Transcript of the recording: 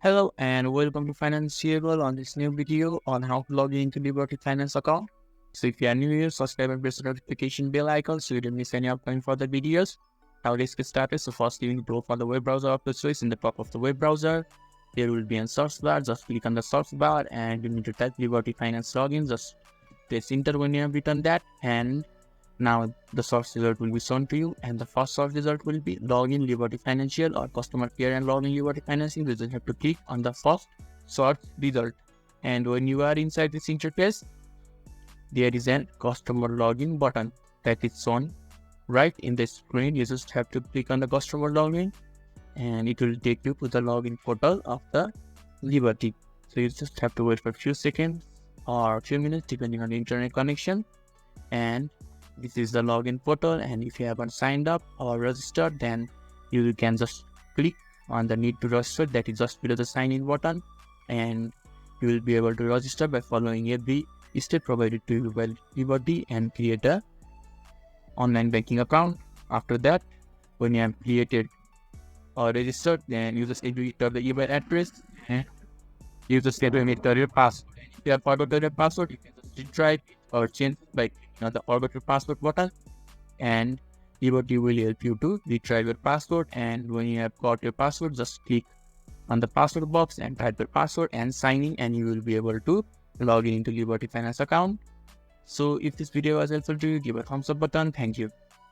Hello and welcome to Financeable on this new video on how to log into Liberty Finance account. So if you are new here, subscribe and press the notification bell icon so you don't miss any upcoming further videos. Now let's get started. So first you need to open the web browser of the choice. In the top of the web browser, there will be a search bar. Just click on the search bar and you need to type Liberty Finance login. Just press enter when you have written that, and now the search result will be shown to you, and the first search result will be login Liberty Financial or customer care and login Liberty Financial. You just have to click on the first search result, and when you are inside this interface, there is a customer login button that is shown right in the screen. You just have to click on the customer login and it will take you to the login portal of the Liberty. So you just have to wait for a few seconds or a few minutes depending on the internet connection, and this is the login portal. And if you haven't signed up or registered, then you can just click on the need to register that is just below the sign in button, and you will be able to register by following every step provided to you by Liberty and create a online banking account. After that, when you have created or registered, then you just need to enter the email address and you just need to enter your password. If you have forgotten your password, you can just retry it or change it by clicking on the forgot your password button, and Liberty will help you to retry your password. And when you have got your password, just click on the password box and type your password and sign in, and you will be able to log in into Liberty Finance account. So if this video was helpful to you, give a thumbs up button. Thank you.